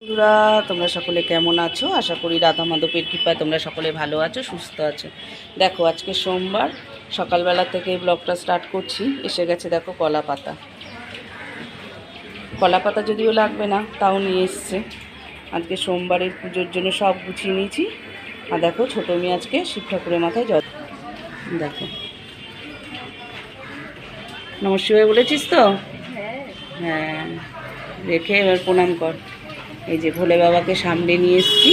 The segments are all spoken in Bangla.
বন্ধুরা, তোমরা সকলে কেমন আছো? আশা করি রাধা মাধবের কৃপায় তোমরা সকলে ভালো আছো, সুস্থ আছো। দেখো, আজকে সোমবার সকালবেলা থেকে ব্লগটা স্টার্ট করছি। এসে গেছে দেখো কলা পাতা। কলা পাতা যদিও লাগবে না, তাও নিয়ে এসছে। আজকে সোমবারের পুজোর জন্য সব গুছিয়ে নিয়েছি। আর দেখো, ছোটো মেয়ে আজকে শিব ঠাকুরের মাথায় জল। দেখো, নমঃ শিবায় বলেছিস তো? হ্যাঁ, রেখে এবার প্রণাম কর। এই যে ভোলে বাবাকে সামনে নিয়ে এসেছি।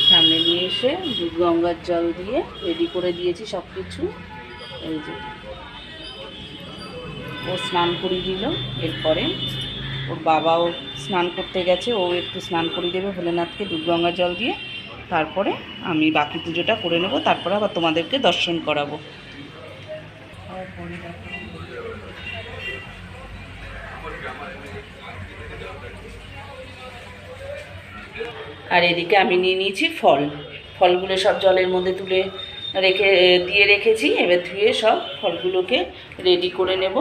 সামনে নিয়ে এসে গঙ্গার জল দিয়ে রেডি করে দিয়েছি সব কিছু। এই যে ও স্নান করিয়ে দিল। এরপরে ওর বাবাও স্নান করতে গেছে, ও একটু স্নান করিয়ে দেবে ভোলেনাথকে গঙ্গার জল দিয়ে। তারপরে আমি বাকি পুজোটা করে নেব, তারপরে আবার তোমাদেরকে দর্শন করাবো। আর এদিকে আমি নিয়ে নিয়েছি ফলগুলো সব জলের মধ্যে তুলে দিয়ে রেখেছি। এবার ধুয়ে সব ফলগুলোকে রেডি করে নেব,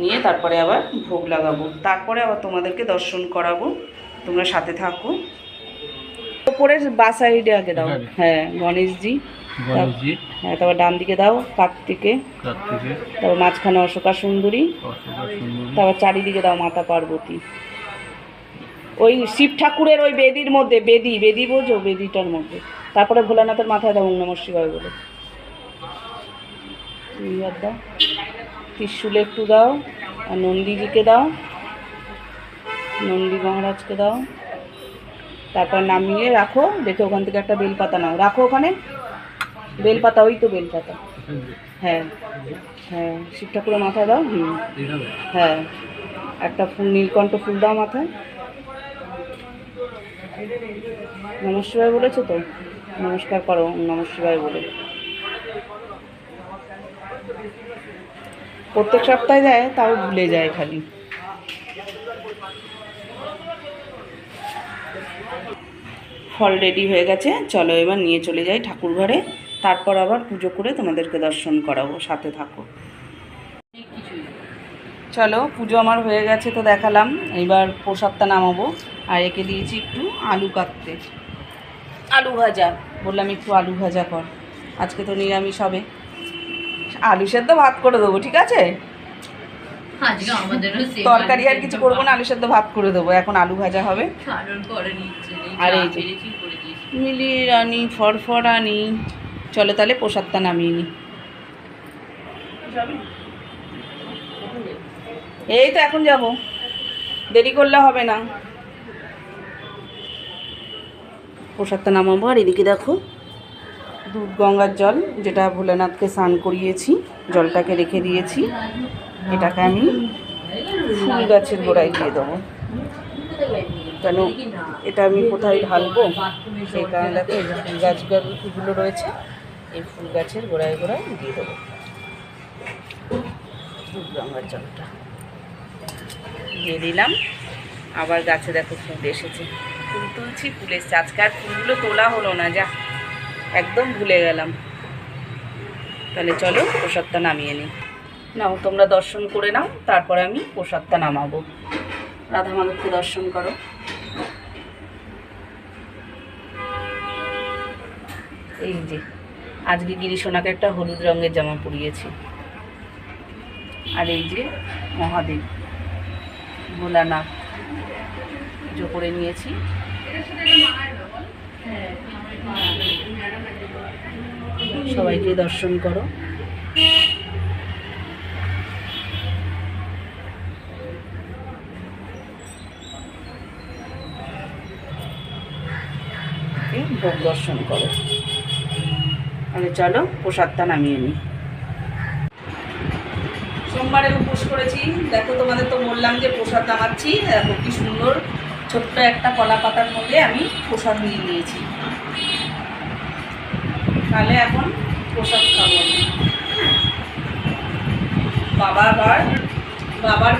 নিয়ে তারপরে আবার ভোগ লাগাবো, তারপরে আবার তোমাদেরকে দর্শন করাবো। তোমরা সাথে থাকো। ওপরে বা সাইডে আগে দাও। হ্যাঁ, গণেশজি। হ্যাঁ, তারপর ডান দিকে দাও কার্তিকে, তারপর মাঝখানে অশোকা সুন্দরী, তারপর চারিদিকে দাও মাতা পার্বতী। ওই শিব ঠাকুরের ওই বেদির মধ্যে, বেদি বোঝো, বেদিটার মধ্যে। তারপরে ভোলানাথের মাথায় দাও ওম নমঃ শিবায় বলে। দাও, ত্রিশূল একটু দাও, আর নন্দীজিকে দাও, নন্দী মহারাজকে দাও। তারপর নামিয়ে রাখো, দেখে ওখান থেকে একটা বেলপাতা নাও, রাখো ওখানে বেলপাতা, ওই তো বেলপাতা। হ্যাঁ হ্যাঁ, শিব ঠাকুরের মাথায় দাও। হ্যাঁ, একটা ফুল, নীলকণ্ঠ ফুল দাও মাথায়। নমঃ শিবায় বলেছো তো? নমস্কার করো নমঃ শিবায় বলে। প্রত্যেক সপ্তাহে দেয়, তাও ভুলে যায় খালি। ফল রেডি হয়ে গেছে, চলো এবার নিয়ে চলে যাই ঠাকুর ঘরে। তারপর আবার পুজো করে তোমাদেরকে দর্শন করাবো, সাথে থাকো। চলো, পুজো আমার হয়ে গেছে তো দেখালাম। এবার প্রসাদটা নামাবো। আর একে দিয়েছি একটু আলু কাটতে, আলু ভাজা। বললাম একটু আলু ভাজা কর, আজকে তো নিরামিষ হবে। আলু সেদ্ধ ভাত করে দেবো, ঠিক আছে? তরকারি আর কিছু করবো না, আলু সেদ্ধ ভাত করে দেবো। এখন আলু ভাজা হবে। আর এই যে মিলি রানি ফরফরানি। চলো তাহলে প্রসাদটা নামিয়ে নিই। এই তো এখন যাব, দেরি করলে হবে না। প্রসাদটা নামাবো। আর এদিকে দেখো, দুধ গঙ্গার জল, যেটা ভোলেনাথকে স্নান করিয়েছি, জলটাকে রেখে দিয়েছি। এটাকে আমি ফুল গাছের গোড়ায় দিয়ে দেবো, কেন এটা আমি কোথায় ঢালবো সেই কারণে দেখো এই যে ফুল গাছগুলো রয়েছে, এই ফুল গাছের গোড়ায় গোড়ায় দিয়ে দেবো দুধ গঙ্গার জলটা। দিয়ে দিলাম। আবার গাছে দেখো ফুল এসেছে, ফুল তুলছি, ফুল এসছে। আজকে আর ফুলগুলো তোলা হলো না, যা একদম ভুলে গেলাম। তাহলে চলো প্রসাদটা নামিয়ে নিই। নাও, তোমরা দর্শন করে নাও, তারপরে আমি প্রসাদটা নামাবো। রাধা মাধবকে দর্শন করো। এই যে আজকে গিরিশোনাকে একটা হলুদ রঙের জামা পরিয়েছি। আর এই যে মহাদেব ভোলানাথ পুজো করে নিয়েছি। সবাইকে দর্শন করো। ভোগ দর্শন করো। তাহলে চলো প্রসাদটা নামিয়ে নিই। সোমবারে উপোস করেছি, দেখো তোমাদের তো বললাম যে প্রসাদ নামাচ্ছি। দেখো কি সুন্দর ছোট্ট একটা কলা পাতার মধ্যে আমি প্রসাদ নিয়ে নিয়েছি। তাহলে এখন প্রসাদ খাবো। বাবার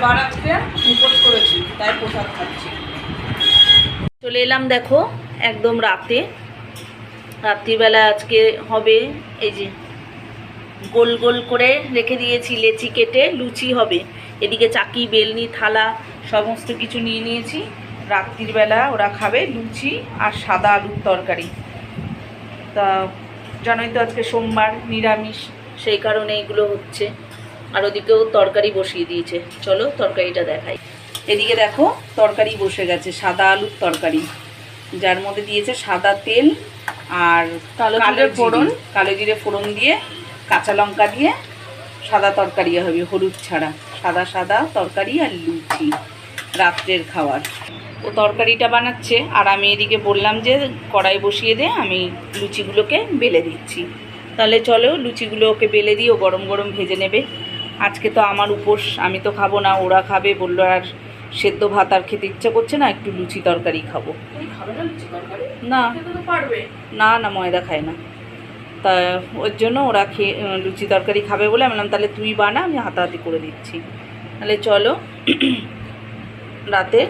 বার আজকে উপোস করেছি, তাই প্রসাদ খাচ্ছি। চলে এলাম দেখো একদম রাত্রিবেলা আজকে হবে। এই যে গোল গোল করে রেখে দিয়েছি, লেচি কেটে লুচি হবে। এদিকে চাকি, বেলনি, থালা সমস্ত কিছু নিয়ে নিয়েছি। রাত্রির বেলা ওরা খাবে লুচি আর সাদা আলুর তরকারি। তা জানোই তো আজকে সোমবার, নিরামিষ, সেই কারণে এইগুলো হচ্ছে। আর ওদিকেও তরকারি বসিয়ে দিয়েছে, চলো তরকারিটা দেখাই। এদিকে দেখো তরকারি বসে গেছে, সাদা আলুর তরকারি, যার মধ্যে দিয়েছে সাদা তেল আর কালো জিরে ফোড়ন দিয়ে কাঁচা লঙ্কা দিয়ে সাদা তরকারি হবে, হলুদ ছাড়া সাদা সাদা তরকারি আর লুচি, রাত্রের খাবার। ও তরকারিটা বানাচ্ছে আর আমি এদিকে বললাম যে কড়াই বসিয়ে দে, আমি লুচিগুলোকে বেলে দিচ্ছি। তাহলে চলো লুচিগুলো ওকে বেলে দিই, ও গরম গরম ভেজে নেবে। আজকে তো আমার উপোস, আমি তো খাবো না, ওরা খাবে। বললো আর সেদ্ধ ভাত আর খেতে ইচ্ছা করছে না, একটু লুচি তরকারি খাবো। না না না, ময়দা খায় না, তা ওর জন্য ওরা খেয়ে লুচি তরকারি খাবে বলে আমি বললাম তাহলে তুই বানা, আমি হাতাহাতি করে দিচ্ছি। তাহলে চলো রাতে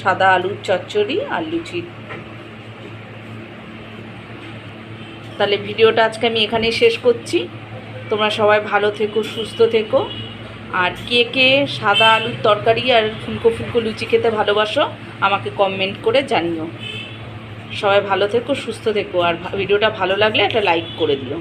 সাদা আলুর চচ্চড়ি আর লুচি। তাহলে ভিডিওটা আজকে আমি এখানেই শেষ করছি। তোমরা সবাই ভালো থেকো, সুস্থ থেকো। আর কে কে সাদা আলুর তরকারি আর ফুলকো ফুলকো লুচি খেতে ভালোবাসো আমাকে কমেন্ট করে জানিও। সবাই ভালো থেকো, সুস্থ থেকো। আর ভিডিওটা ভালো লাগলে একটা লাইক করে দিও।